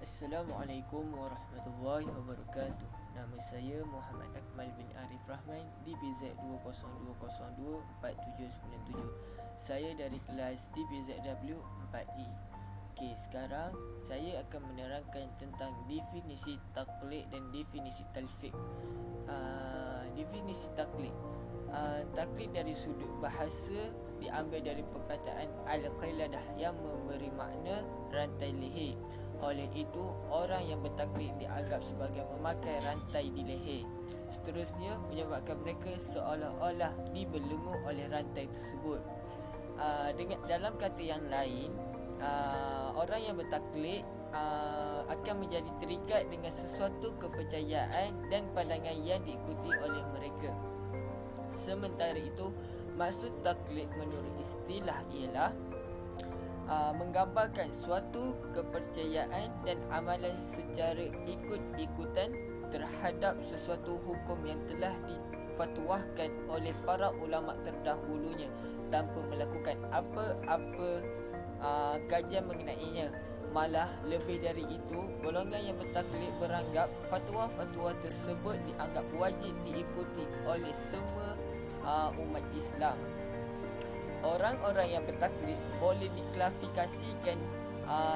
Assalamualaikum warahmatullahi wabarakatuh. Nama saya Muhammad Akmal bin Arif Rahman DPZ 202024797. Saya dari kelas DPZW 4E. Okey, sekarang saya akan menerangkan tentang definisi taklid dan definisi talfiq. Definisi taklid. Taklid dari sudut bahasa diambil dari perkataan al-qiladah yang memberi makna rantai leher. Oleh itu, orang yang bertaklid dianggap sebagai memakai rantai di leher. Seterusnya, menyebabkan mereka seolah-olah dibelenggu oleh rantai tersebut. Dalam kata yang lain, orang yang bertaklid akan menjadi terikat dengan sesuatu kepercayaan dan pandangan yang diikuti oleh mereka. Sementara itu, maksud taklid menurut istilah ialah menggambarkan suatu kepercayaan dan amalan secara ikut-ikutan terhadap sesuatu hukum yang telah difatwahkan oleh para ulama terdahulunya tanpa melakukan apa-apa kajian mengenainya. Malah lebih dari itu, golongan yang bertaklid beranggap fatwa-fatwa tersebut dianggap wajib diikuti oleh semua umat Islam. Orang-orang yang bertaklid boleh diklasifikasikan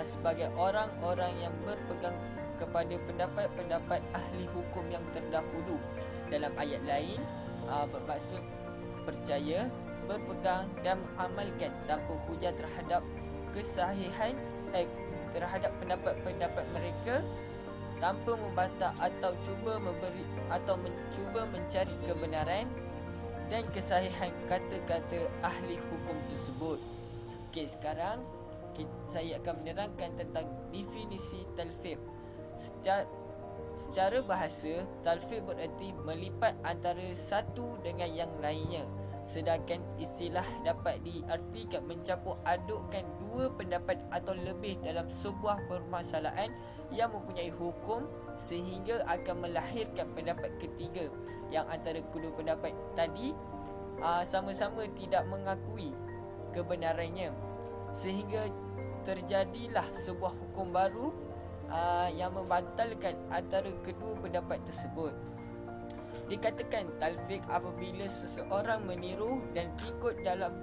sebagai orang-orang yang berpegang kepada pendapat-pendapat ahli hukum yang terdahulu. Dalam ayat lain, bermaksud percaya, berpegang dan mengamalkan tanpa hujah terhadap kesahihan terhadap pendapat-pendapat mereka, tanpa membantah atau mencuba mencari kebenaran dan kesahihan kata-kata ahli hukum tersebut. Okey, sekarang saya akan menerangkan tentang definisi talfiq. Secara bahasa, talfiq bererti melipat antara satu dengan yang lainnya. Sedangkan istilah dapat diartikan mencampur adukkan dua pendapat atau lebih dalam sebuah permasalahan yang mempunyai hukum sehingga akan melahirkan pendapat ketiga yang antara kedua pendapat tadi sama-sama tidak mengakui kebenarannya, sehingga terjadilah sebuah hukum baru yang membatalkan antara kedua pendapat tersebut. Dikatakan talfiq apabila seseorang meniru dan ikut dalam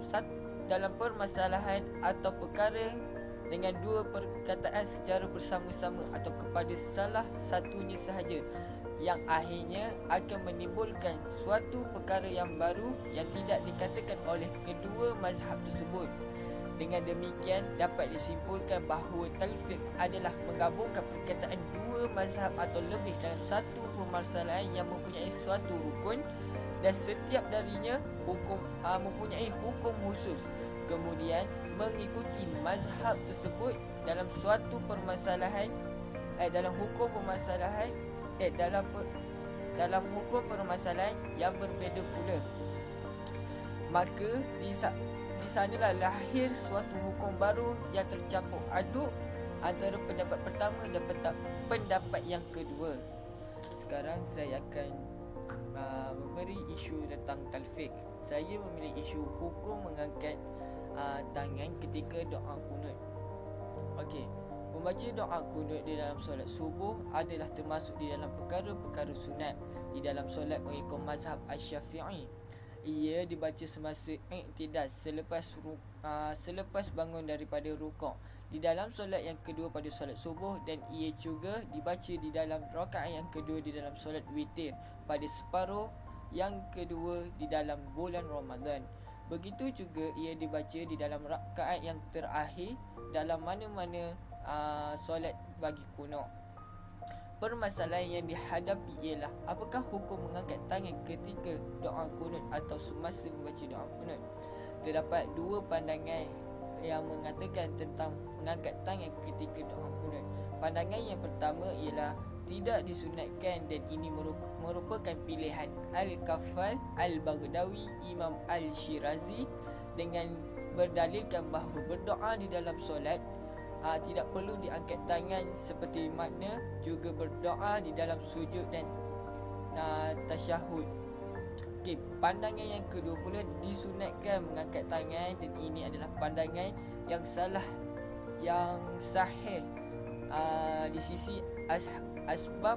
permasalahan atau perkara dengan dua perkataan secara bersama-sama atau kepada salah satunya sahaja, yang akhirnya akan menimbulkan suatu perkara yang baru yang tidak dikatakan oleh kedua mazhab tersebut. Dengan demikian, dapat disimpulkan bahawa talfiq adalah menggabungkan perkataan dua mazhab atau lebih dalam satu permasalahan yang mempunyai suatu rukun dan setiap darinya mempunyai hukum khusus. Kemudian mengikuti mazhab tersebut dalam suatu permasalahan dalam hukum permasalahan yang berbeza pula. Maka di sanalah lahir suatu hukum baru yang tercampur aduk antara pendapat pertama dan pendapat yang kedua. Sekarang saya akan memberi isu tentang talfiq. Saya memilih isu hukum mengangkat tangan ketika doa kunut. Okey, membaca doa kunut di dalam solat subuh adalah termasuk di dalam perkara-perkara sunat di dalam solat mengikut mazhab Asy-Syafi'i. Ia dibaca semasa i'tidal selepas bangun daripada rukuk di dalam solat yang kedua pada solat subuh, dan ia juga dibaca di dalam rakaat yang kedua di dalam solat witir pada separuh yang kedua di dalam bulan Ramadan. Begitu juga ia dibaca di dalam rakaat yang terakhir dalam mana-mana solat bagi kunut. Permasalahan yang dihadapi ialah apakah hukum mengangkat tangan ketika doa kunut atau semasa membaca doa kunut. Terdapat dua pandangan yang mengatakan tentang mengangkat tangan ketika doa kunut. Pandangan yang pertama ialah tidak disunatkan, dan ini merupakan pilihan Al-Kafal Al-Baghdawi Imam Al-Shirazi dengan berdalilkan bahawa berdoa di dalam solat tidak perlu diangkat tangan, seperti mana juga berdoa di dalam sujud dan tasyahud. Okey, pandangan yang kedua pula disunatkan mengangkat tangan, dan ini adalah pandangan yang sahih Di sisi asbab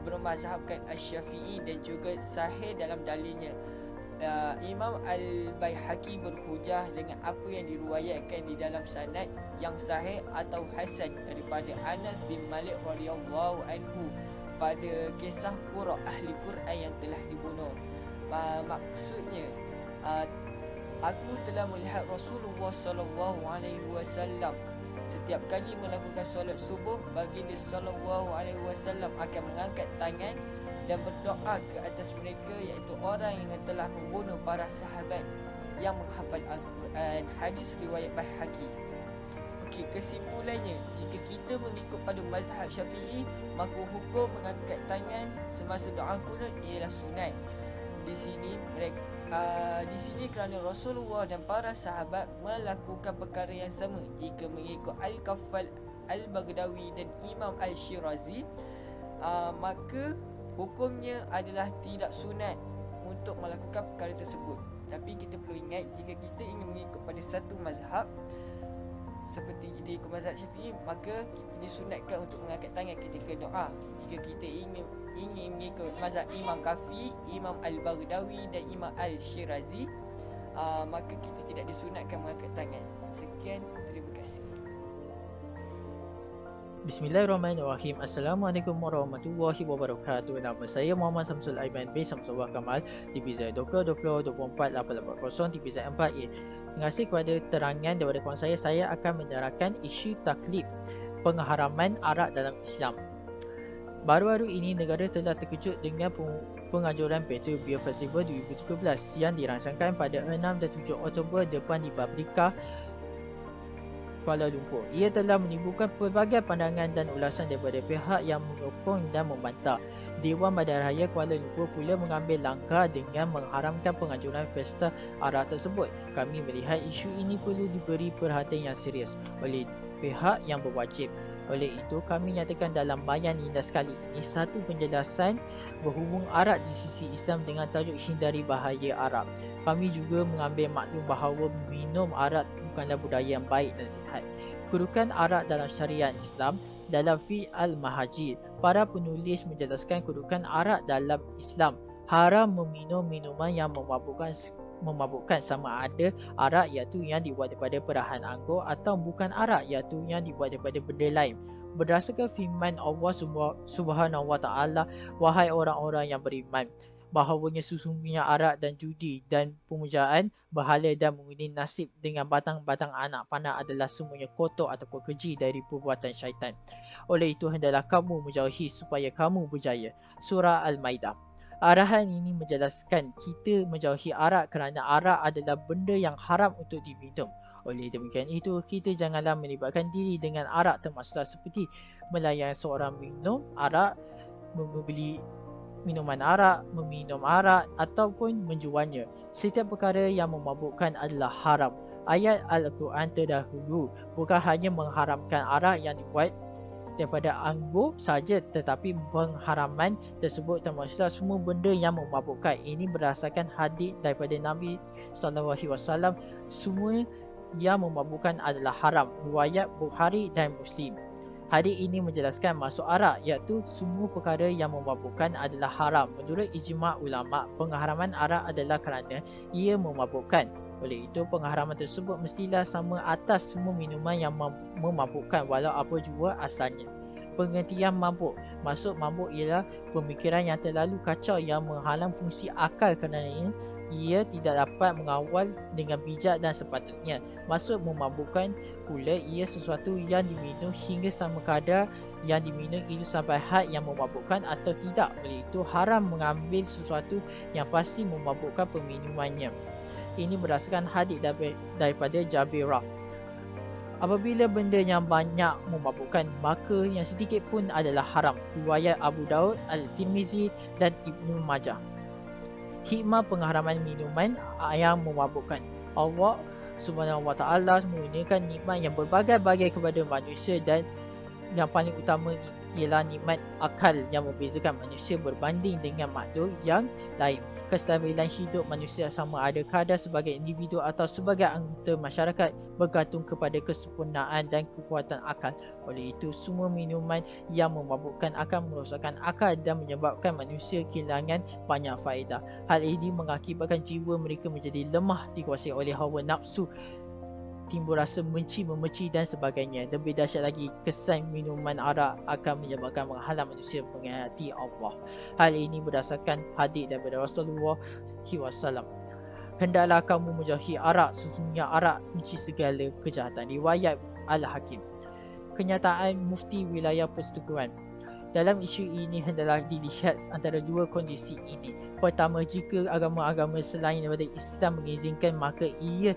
bermazhabkan Asy-Syafi'i dan juga sahih dalam dalilnya. Imam Al-Baihaqi berhujah dengan apa yang diriwayatkan di dalam sanad yang sahih atau hasan daripada Anas bin Malik radhiyallahu anhu pada kisah qura ahli Quran yang telah dibunuh. Maksudnya, aku telah melihat Rasulullah sallallahu alaihi wasallam setiap kali melakukan solat subuh, baginda sallallahu alaihi wasallam akan mengangkat tangan dan berdoa ke atas mereka, iaitu orang yang telah membunuh para sahabat yang menghafal Al-Quran. Hadis riwayat Baihaqi. Okey, kesimpulannya, jika kita mengikut pada mazhab Syafi'i, maka hukum mengangkat tangan semasa doa kunut ialah sunat. Di sini kerana Rasulullah dan para sahabat melakukan perkara yang sama. Jika mengikut Al-Kaffal Al-Baghdawi dan Imam Al-Shirazi, maka hukumnya adalah tidak sunat untuk melakukan perkara tersebut. Tapi kita perlu ingat, jika kita ingin mengikut pada satu mazhab seperti kita ikut mazhab Syafi'i, maka kita disunatkan untuk mengangkat tangan ketika doa. Jika kita ingin mengikut mazhab Imam Kafi, Imam Al-Baghdawi dan Imam Al-Shirazi, maka kita tidak disunatkan mengangkat tangan. Sekian, terima kasih. Bismillahirrahmanirrahim. Assalamualaikum warahmatullahi wabarakatuh. Nama saya Muhammad Samsul Aiman bin Samsullah Kamal, TPZ 2020-24880 TPZ 4A. Terima kasih kepada terangan daripada kawan saya akan menerangkan isu taklid, pengharaman arak dalam Islam. Baru-baru ini negara telah terkejut dengan penganjuran Better Beer Festival 2017 yang dirancangkan pada 6 dan 7 Oktober depan di Pabrika Kuala Lumpur. Ia telah menimbulkan pelbagai pandangan dan ulasan daripada pihak yang menyokong dan membantah. Dewan Bandaraya Kuala Lumpur pula mengambil langkah dengan mengharamkan penganjuran pesta arak tersebut. Kami melihat isu ini perlu diberi perhatian yang serius oleh pihak yang berwajib. Oleh itu, kami nyatakan dalam bayan lindas kali ini satu penjelasan berhubung arak di sisi Islam dengan tajuk hindari bahaya arak. Kami juga mengambil maklum bahawa minum arak bukanlah budaya yang baik dan sihat. Kedudukan arak dalam syariat Islam. Dalam Fi Al-Mahajir, para penulis menjelaskan kedudukan arak dalam Islam. Haram meminum minuman yang memabukkan, sama ada arak iaitu yang dibuat daripada perahan anggur atau bukan arak iaitu yang dibuat daripada benda lain. Berdasarkan firman Allah Subhanahu wa taala, wahai orang-orang yang beriman, bahawanya sesungguhnya arak dan judi dan pemujaan berhala dan mengundi nasib dengan batang-batang anak panah adalah semuanya kotor ataupun keji dari perbuatan syaitan. Oleh itu hendaklah kamu menjauhi supaya kamu berjaya. Surah Al-Maidah. Arahan ini menjelaskan kita menjauhi arak kerana arak adalah benda yang haram untuk diminum. Oleh demikian itu, kita janganlah melibatkan diri dengan arak, termasuklah seperti melayani seorang minum arak, membeli minuman arak, meminum arak ataupun menjualnya. Setiap perkara yang memabukkan adalah haram. Ayat Al-Quran terdahulu bukan hanya mengharamkan arak yang dibuat daripada anggur saja, tetapi pengharaman tersebut termasuklah semua benda yang memabukkan. Ini berdasarkan hadis daripada Nabi SAW. Semua yang memabukkan adalah haram. Riwayat Bukhari dan Muslim. Hadis ini menjelaskan masuk arak iaitu semua perkara yang memabukkan adalah haram. Menurut ijma' ulama, pengharaman arak adalah kerana ia memabukkan. Oleh itu, pengharaman tersebut mestilah sama atas semua minuman yang memabukkan walau apa jua asalnya. Pengertian mabuk. Maksud mabuk ialah pemikiran yang terlalu kacau yang menghalang fungsi akal kerana ia tidak dapat mengawal dengan bijak dan sepatutnya. Maksud memabukkan pula ia sesuatu yang diminum hingga sama kadar yang diminum itu sampai had yang memabukkan atau tidak. Oleh itu haram mengambil sesuatu yang pasti memabukkan peminumannya. Ini berdasarkan hadis daripada Jabirah. Apabila benda yang banyak memabukkan, maka yang sedikit pun adalah haram. Riwayat Abu Daud, Al-Tirmizi dan Ibnu Majah. Hikmah pengharaman minuman yang memabukkan. Allah Subhanahu wa taala menggunakan nikmat yang berbagai-bagai kepada manusia dan yang paling utama ialah nikmat akal yang membezakan manusia berbanding dengan makhluk yang lain. Kestabilan hidup manusia sama ada kadar sebagai individu atau sebagai anggota masyarakat bergantung kepada kesempurnaan dan kekuatan akal. Oleh itu, semua minuman yang memabukkan akan merosakkan akal dan menyebabkan manusia kehilangan banyak faedah. Hal ini mengakibatkan jiwa mereka menjadi lemah, dikuasai oleh hawa nafsu, timbul rasa membenci dan sebagainya. Lebih dahsyat lagi, kesan minuman arak akan menyebabkan menghalang manusia mengingati Allah. Hal ini berdasarkan hadis daripada Rasulullah SAW. Hendaklah kamu menjauhi arak, sesungguhnya arak kunci segala kejahatan. Riwayat Al-Hakim. Kenyataan Mufti Wilayah Persetubuhan. Dalam isu ini hendaklah dilihat antara dua kondisi ini. Pertama, jika agama-agama selain daripada Islam mengizinkan, maka ia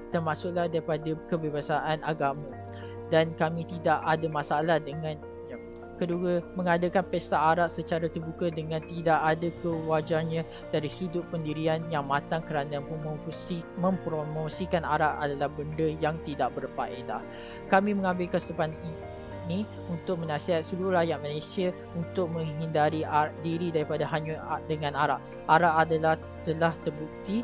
termasuklah daripada kebebasan agama dan kami tidak ada masalah dengannya. Kedua, mengadakan pesta arak secara terbuka dengan tidak ada kewajarnya dari sudut pendirian yang matang kerana mempromosikan arak adalah benda yang tidak berfaedah. Kami mengambil kesempatan ini untuk menasihat seluruh rakyat Malaysia untuk menghindari diri daripada hanyut dengan arak. Arak telah terbukti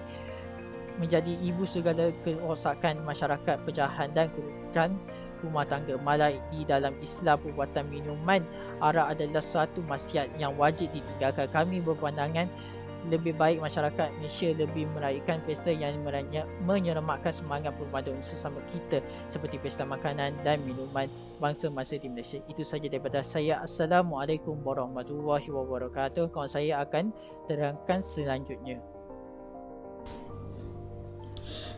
menjadi ibu segala kerosakan masyarakat, pecahan dan kerugian rumah tangga. Malah di dalam Islam, perbuatan minuman arak adalah suatu maksiat yang wajib ditinggalkan. Kami berpandangan lebih baik masyarakat Malaysia lebih meraihkan pesta yang menyeremakkan semangat perpaduan sesama kita seperti pesta makanan dan minuman bangsa-bangsa di Malaysia. Itu saja daripada saya. Assalamualaikum warahmatullahi wabarakatuh. Kawan saya akan terangkan selanjutnya.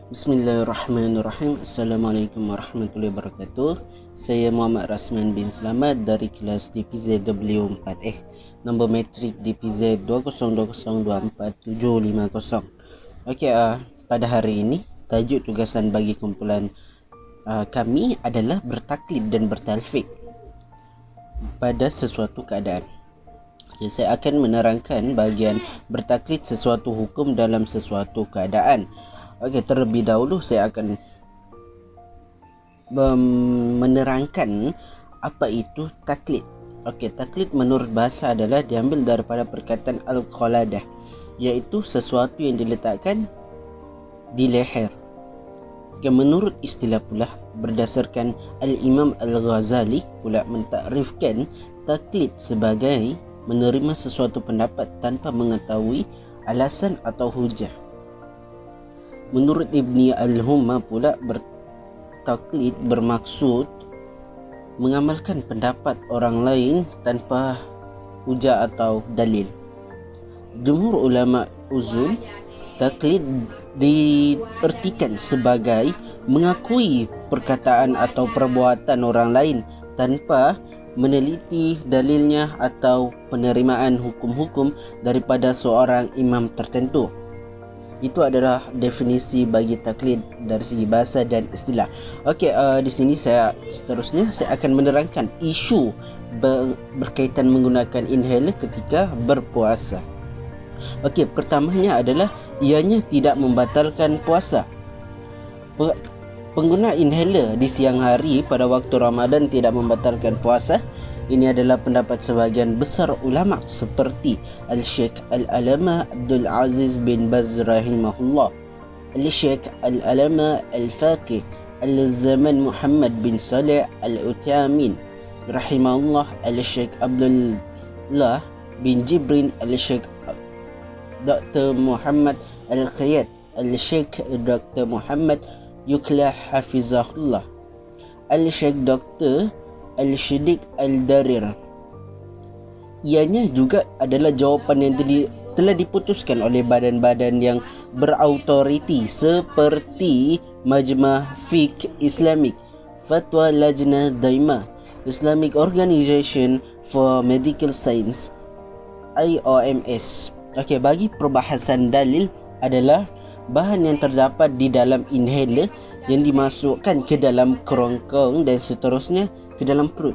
Bismillahirrahmanirrahim. Assalamualaikum warahmatullahi wabarakatuh. Saya Muhammad Rasman bin Selamat dari kelas DPZ W4A. Nombor matrik DPZ 2020247050. Okey, pada hari ini tajuk tugasan bagi kumpulan kami adalah bertaklid dan bertalfik pada sesuatu keadaan. Okay, saya akan menerangkan bahagian bertaklid sesuatu hukum dalam sesuatu keadaan. Okey, terlebih dahulu saya akan menerangkan apa itu taklid. Okey, taklid menurut bahasa adalah diambil daripada perkataan al-qaladah, iaitu sesuatu yang diletakkan di leher. Okay, menurut istilah pula, berdasarkan Al-Imam Al-Ghazali pula mentakrifkan taklid sebagai menerima sesuatu pendapat tanpa mengetahui alasan atau hujah. Menurut Ibni Al-Humma pula, bertaklid bermaksud mengamalkan pendapat orang lain tanpa hujah atau dalil. Jumhur ulama usul, taklid diartikan sebagai mengakui perkataan atau perbuatan orang lain tanpa meneliti dalilnya atau penerimaan hukum-hukum daripada seorang imam tertentu. Itu adalah definisi bagi taklid dari segi bahasa dan istilah. Okey, di sini seterusnya saya akan menerangkan isu berkaitan menggunakan inhaler ketika berpuasa. Okey, pertamanya adalah ianya tidak membatalkan puasa. Pengguna inhaler di siang hari pada waktu Ramadan tidak membatalkan puasa. Ini adalah pendapat sebahagian besar ulama seperti Al-Syeikh Al-Alama Abdul Aziz bin Baz rahimahullah, Al-Syeikh Al-Alama Al-Faqih Al-Zaman Muhammad bin Saleh Al-Uthamin rahimahullah, Al-Syeikh Abdullah bin Jibrin, Al-Syeikh Dr. Muhammad Al-Qiyad, Al-Syeikh Dr. Muhammad Yuklah Hafizahullah, Al-Syeikh Dr. Al-Shidik Al-Darir. Ianya juga adalah jawapan yang telah diputuskan oleh badan-badan yang berautoriti seperti Majma' Fiqh Islamic, Fatwa Lajnah Daimah, Islamic Organization for Medical Science, IOMS. Okey, bagi perbahasan dalil adalah bahan yang terdapat di dalam inhaler yang dimasukkan ke dalam kerongkong dan seterusnya ke dalam perut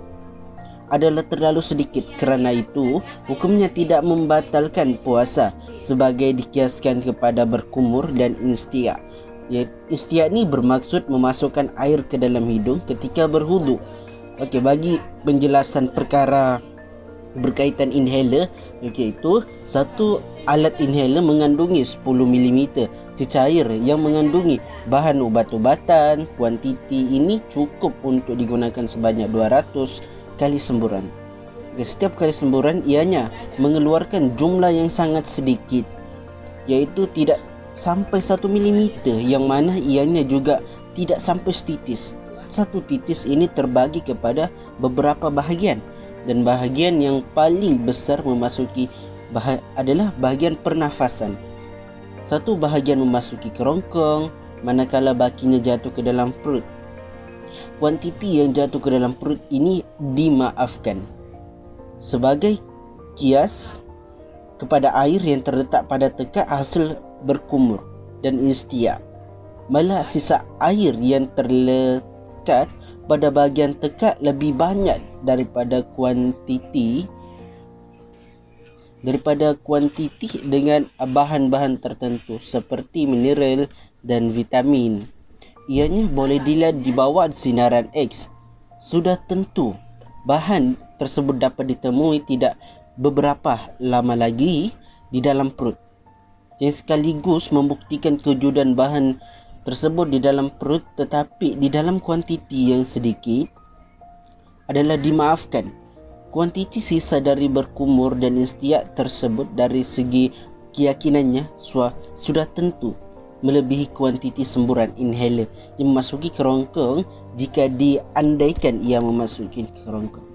adalah terlalu sedikit. Kerana itu, hukumnya tidak membatalkan puasa sebagai dikiaskan kepada berkumur dan istiak. Istiak ni bermaksud memasukkan air ke dalam hidung ketika berhudu. Okey, bagi penjelasan perkara berkaitan inhaler, iaitu satu alat inhaler mengandungi 10 mm cecair yang mengandungi bahan ubat-ubatan. Kuantiti ini cukup untuk digunakan sebanyak 200 kali semburan. Setiap kali semburan ianya mengeluarkan jumlah yang sangat sedikit, iaitu tidak sampai 1 mm, yang mana ianya juga tidak sampai setitis. Satu titis ini terbagi kepada beberapa bahagian, dan bahagian yang paling besar memasuki adalah bahagian pernafasan. Satu bahagian memasuki kerongkong, manakala bakinya jatuh ke dalam perut. Kuantiti yang jatuh ke dalam perut ini dimaafkan sebagai kias kepada air yang terletak pada tekak hasil berkumur dan istiak. Malah sisa air yang terlekat pada bahagian tekak lebih banyak daripada kuantiti dengan bahan-bahan tertentu seperti mineral dan vitamin. Ianya boleh dilihat di bawah sinaran X. Sudah tentu bahan tersebut dapat ditemui tidak beberapa lama lagi di dalam perut, yang sekaligus membuktikan kewujudan bahan tersebut di dalam perut, tetapi di dalam kuantiti yang sedikit adalah dimaafkan. Kuantiti sisa dari berkumur dan istiak tersebut dari segi keyakinannya sudah tentu melebihi kuantiti semburan inhaler yang memasuki kerongkong jika diandaikan ia memasuki kerongkong.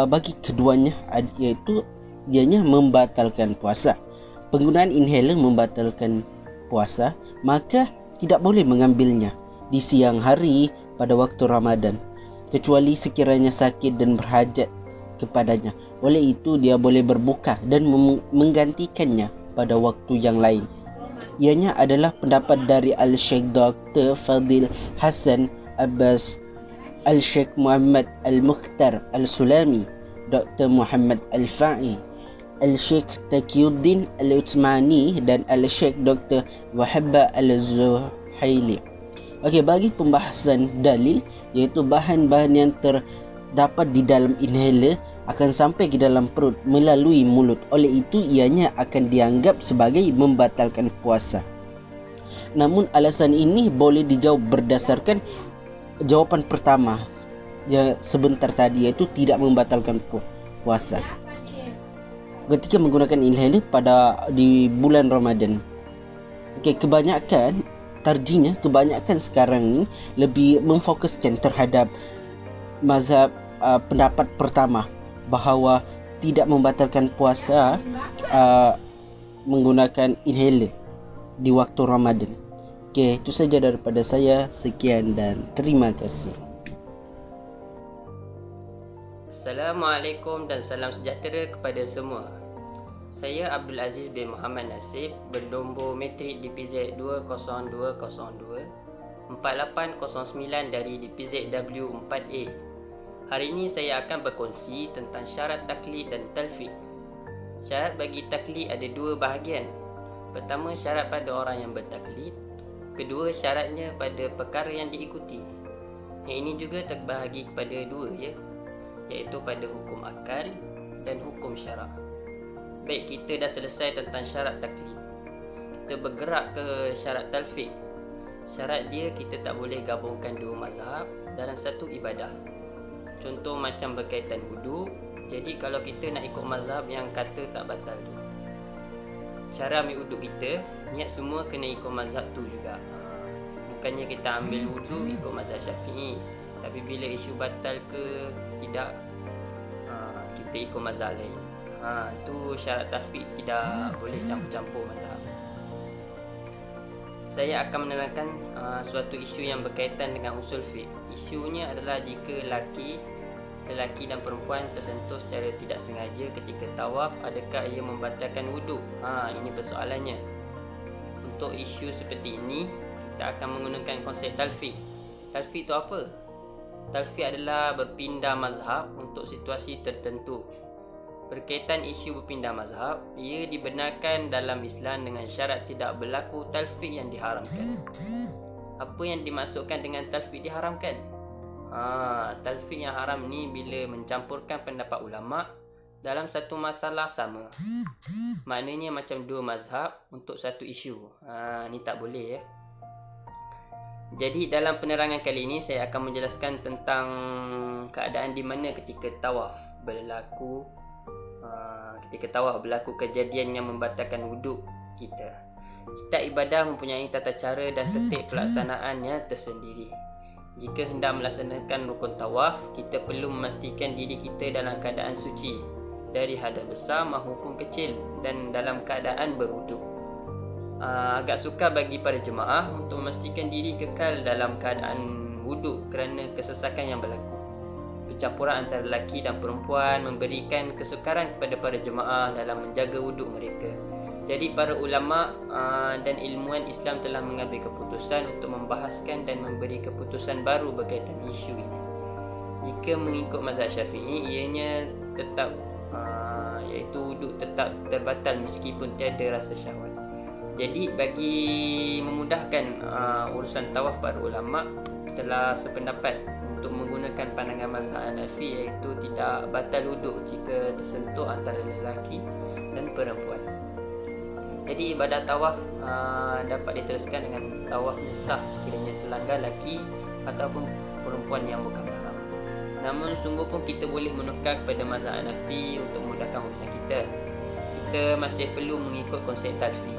Bagi keduanya, iaitu ianya membatalkan puasa. Penggunaan inhaler membatalkan puasa, maka tidak boleh mengambilnya di siang hari pada waktu Ramadan, kecuali sekiranya sakit dan berhajat kepadanya. Oleh itu dia boleh berbuka dan menggantikannya pada waktu yang lain. Ianya adalah pendapat dari Al-Sheikh Dr. Fadil Hassan Abbas, Al-Sheikh Muhammad Al-Mukhtar Al-Sulami, Dr. Muhammad Al-Fa'i, Al-Sheikh Taqiyuddin Al-Uthmani dan Al-Sheikh Dr. Wahabba Al-Zuhaili. Bagi pembahasan dalil, iaitu bahan-bahan yang terdapat di dalam inhaler akan sampai ke dalam perut melalui mulut. Oleh itu ianya akan dianggap sebagai membatalkan puasa. Namun alasan ini boleh dijawab berdasarkan jawapan pertama yang sebentar tadi, iaitu tidak membatalkan puasa ketika menggunakan inhaler di bulan Ramadan. Kebanyakan sekarang ni lebih memfokuskan terhadap mazhab pendapat pertama, bahawa tidak membatalkan puasa menggunakan inhaler di waktu Ramadan. Itu saja daripada saya. Sekian dan terima kasih. Assalamualaikum dan salam sejahtera kepada semua. Saya Abdul Aziz bin Muhammad Nasib, bernombor metrik DPZ 20202 4809 dari DPZ W4A. Hari ini saya akan berkongsi tentang syarat taklid dan talfiq. Syarat bagi taklid ada dua bahagian. Pertama, syarat pada orang yang bertaklid. Kedua, syaratnya pada perkara yang diikuti. Yang ini juga terbahagi kepada dua, iaitu pada hukum akal dan hukum syarak. Baik, kita dah selesai tentang syarat taklid. Kita bergerak ke syarat talfiq. Syarat dia, kita tak boleh gabungkan dua mazhab dalam satu ibadah. Contoh macam berkaitan wudu. Jadi kalau kita nak ikut mazhab yang kata tak batal tu, cara ambil wudu kita, niat semua kena ikut mazhab tu juga. Bukannya kita ambil wudu ikut mazhab Syafi'i, tapi bila isu batal ke tidak, kita ikut mazhab lain. Tu syarat talfiq, tidak boleh campur-campur mazhab. Saya akan menerangkan suatu isu yang berkaitan dengan usul fiqh. Isunya adalah jika lelaki dan perempuan tersentuh secara tidak sengaja ketika tawaf, adakah ia membatalkan wudu? Ini persoalannya. Untuk isu seperti ini, kita akan menggunakan konsep talfiq. Talfiq itu apa? Talfiq adalah berpindah mazhab untuk situasi tertentu. Berkaitan isu berpindah mazhab, ia dibenarkan dalam Islam dengan syarat tidak berlaku talfiq yang diharamkan. Apa yang dimaksudkan dengan talfiq diharamkan? Talfiq yang haram ni bila mencampurkan pendapat ulama dalam satu masalah sama. Maknanya macam dua mazhab untuk satu isu. Ni tak boleh ya. Jadi dalam penerangan kali ini saya akan menjelaskan tentang keadaan di mana ketika tawaf berlaku kejadian yang membatalkan wuduk kita. Setiap ibadah mempunyai tata cara dan tertib pelaksanaannya tersendiri. Jika hendak melaksanakan rukun tawaf, kita perlu memastikan diri kita dalam keadaan suci dari hadas besar maupun kecil dan dalam keadaan berwuduk. Agak sukar bagi para jemaah untuk memastikan diri kekal dalam keadaan wuduk kerana kesesakan yang berlaku. Percampuran antara lelaki dan perempuan memberikan kesukaran kepada para jemaah dalam menjaga wuduk mereka. Jadi para ulama dan ilmuwan Islam telah mengambil keputusan untuk membahaskan dan memberi keputusan baru berkaitan isu ini. Jika mengikut mazhab Syafi'i, ianya tetap iaitu wuduk tetap terbatal meskipun tiada rasa syahwat. Jadi bagi memudahkan urusan tawaf, para ulama telah sependapat untuk menggunakan pandangan mazhab Hanafi, iaitu tidak batal wuduk jika tersentuh antara lelaki dan perempuan. Jadi ibadah tawaf dapat diteruskan dengan tawaf sah sekiranya terlanggar lelaki ataupun perempuan yang bukan mahram. Namun sungguh pun kita boleh menukar kepada mazhab Hanafi untuk memudahkan urusan kita. Kita masih perlu mengikut konsep talfi.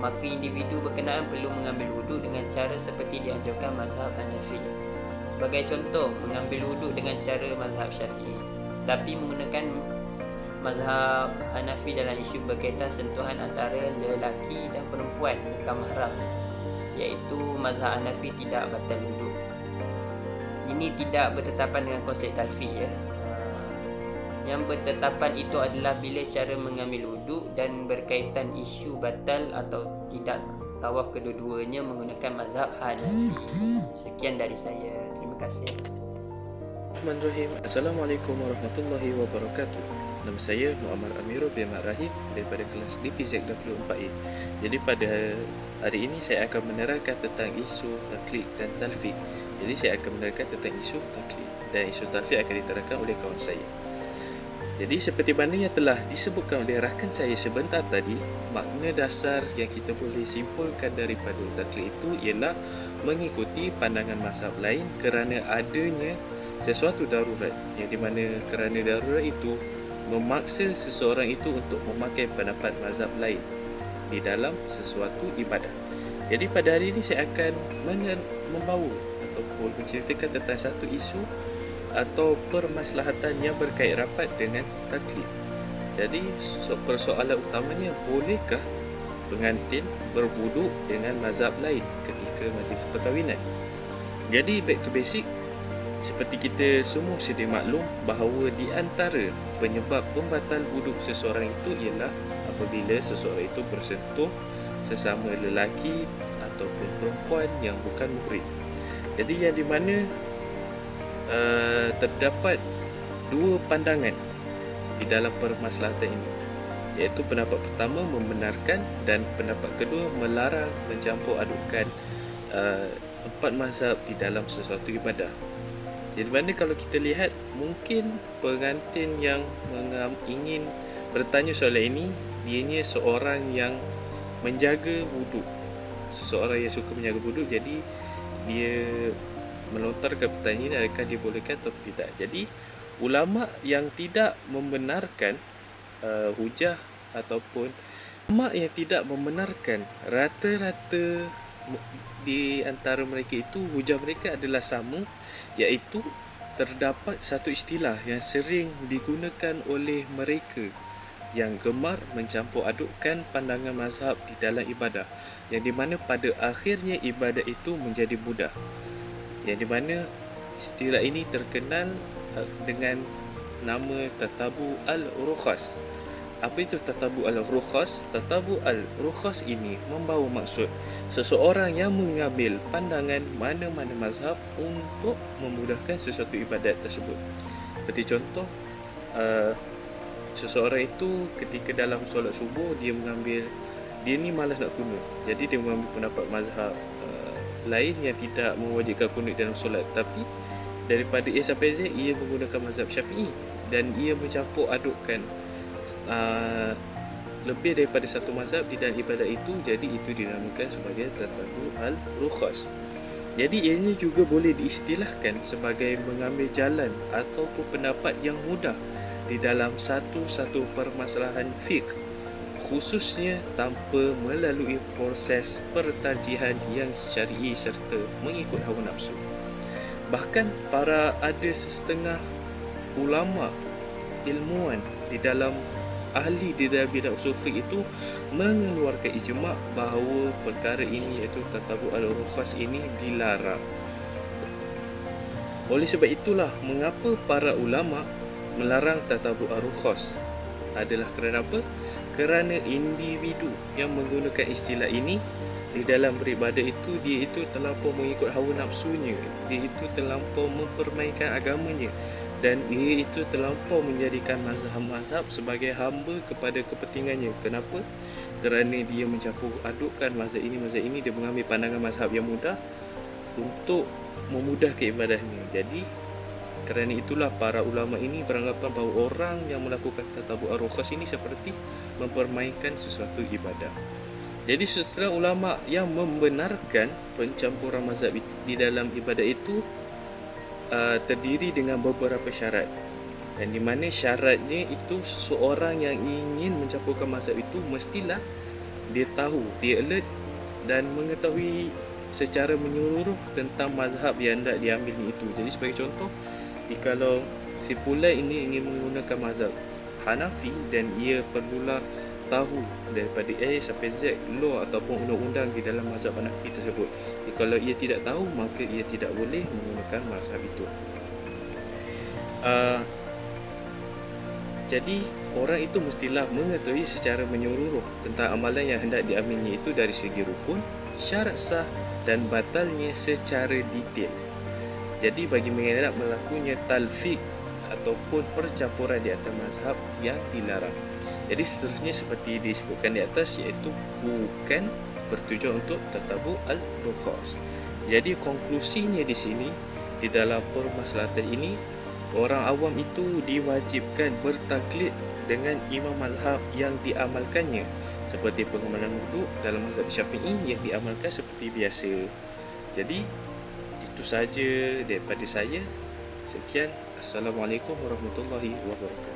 Maka individu berkenaan perlu mengambil wuduk dengan cara seperti dianjurkan mazhab Hanafi. Sebagai contoh, mengambil wuduk dengan cara mazhab Syafi'i, tetapi menggunakan mazhab Hanafi dalam isu berkaitan sentuhan antara lelaki dan perempuan bukan mahram, iaitu mazhab Hanafi tidak batal wuduk. Ini tidak bertetapan dengan konsep talfi ya. Yang bertetapan itu adalah bila cara mengambil wuduk dan berkaitan isu batal atau tidak tawaf kedua-duanya menggunakan mazhab Hanafi. Sekian dari saya. Terima kasih. Bismillahirrahmanirrahim. Assalamualaikum warahmatullahi wabarakatuh. Nama saya Muhammad Amirul bin Mat Rahim daripada kelas DPZ24A. Jadi pada hari ini saya akan menerangkan tentang isu taklid dan talfiq. Jadi saya akan menerangkan tentang isu taklid dan isu talfiq akan diterangkan oleh kawan saya. Jadi seperti mana yang telah disebutkan oleh rakan saya sebentar tadi, makna dasar yang kita boleh simpulkan daripada taklid itu ialah mengikuti pandangan mazhab lain kerana adanya sesuatu darurat, yang di mana kerana darurat itu memaksa seseorang itu untuk memakai pendapat mazhab lain di dalam sesuatu ibadah. Jadi pada hari ini saya akan membawa ataupun menceritakan tentang satu isu atau permaslahatan yang berkait rapat dengan taklid. Jadi persoalan utamanya, bolehkah pengantin berwuduk dengan mazhab lain ketika majlis perkahwinan? Jadi back to basic, seperti kita semua sedia maklum bahawa di antara penyebab pembatal wuduk seseorang itu ialah apabila seseorang itu bersentuh sesama lelaki ataupun perempuan yang bukan muhrim. Jadi yang di mana terdapat dua pandangan di dalam permaslahatan ini, iaitu pendapat pertama membenarkan dan pendapat kedua melarang mencampur adukkan empat mazhab di dalam sesuatu ibadah. Jadi mana kalau kita lihat, mungkin pengantin yang ingin bertanya soalan ini, dianya seorang yang menjaga wuduk, seseorang yang suka menjaga wuduk, jadi dia melontarkan pertanyaan ini, adakah dibolehkan atau tidak. Jadi ulama yang tidak membenarkan hujah ataupun ulama yang tidak membenarkan rata-rata di antara mereka itu hujah mereka adalah sama, iaitu terdapat satu istilah yang sering digunakan oleh mereka yang gemar mencampur adukkan pandangan mazhab di dalam ibadah, yang di mana pada akhirnya ibadah itu menjadi mudah, yang di mana istilah ini terkenal dengan nama tatabu al-rukhas. Apa itu tatabu al-rukhas? Tatabu al-rukhas ini membawa maksud seseorang yang mengambil pandangan mana-mana mazhab untuk memudahkan sesuatu ibadat tersebut. Seperti contoh, seseorang itu ketika dalam solat subuh dia ni malas nak kunut, jadi dia mengambil pendapat mazhab lain yang tidak mewajibkan kunut dalam solat, tapi daripada A sampai Z ia menggunakan mazhab Syafi'i dan ia mencampur adukkan lebih daripada satu mazhab di dalam ibadat itu, jadi itu dinamakan sebagai tatabu al-rukhas. Jadi ianya juga boleh diistilahkan sebagai mengambil jalan ataupun pendapat yang mudah di dalam satu-satu permasalahan fiqh, khususnya tanpa melalui proses pertarjihan yang syar'i serta mengikut hawa nafsu. Bahkan ada setengah ulama ilmuwan di dalam ahli di dalam bidang usul fiqh itu mengeluarkan ijma' bahawa perkara ini iaitu tatabu al-rukhas ini dilarang. Oleh sebab itulah mengapa para ulama melarang tatabu al-rukhas adalah kerana apa? Kerana individu yang menggunakan istilah ini di dalam beribadah itu, dia itu terlampau mengikut hawa nafsunya, dia itu terlampau mempermainkan agamanya, dan ia itu terlampau menjadikan mazhab-mazhab sebagai hamba kepada kepentingannya. Kenapa? Kerana dia mencampur adukkan mazhab ini, dia mengambil pandangan mazhab yang mudah untuk memudahkan ibadahnya. Jadi kerana itulah para ulama ini beranggapan bahawa orang yang melakukan tatabu ar-rukhas ini seperti mempermainkan sesuatu ibadah. Jadi setelah ulama yang membenarkan pencampuran mazhab di dalam ibadat itu terdiri dengan beberapa syarat, dan di mana syaratnya itu seorang yang ingin mencampurkan mazhab itu mestilah dia tahu, dia alert dan mengetahui secara menyeluruh tentang mazhab yang hendak diambilnya itu. Jadi sebagai contoh, jikalau si fulan ini ingin menggunakan mazhab Hanafi dan ia perlulah tahu daripada A sampai Z law ataupun undang-undang di dalam mazhab Hanafi tersebut. Kalau ia tidak tahu, maka ia tidak boleh menggunakan mazhab itu. Jadi orang itu mestilah mengetahui secara menyeluruh tentang amalan yang hendak diambilnya itu dari segi rukun, syarat sah dan batalnya secara detail. Jadi bagi mengelak melakukannya talfiq ataupun percampuran di atas mazhab yang dilarang. Jadi seterusnya seperti disebutkan di atas, iaitu bukan bertujuan untuk tatabu al-rukhas. Jadi konklusinya di sini, di dalam permasalahatan ini, orang awam itu diwajibkan bertaklid dengan imam mazhab yang diamalkannya, seperti pengamalan wudu dalam mazhab Syafi'i yang diamalkan seperti biasa. Jadi itu saja daripada saya. Sekian. Assalamualaikum warahmatullahi wabarakatuh.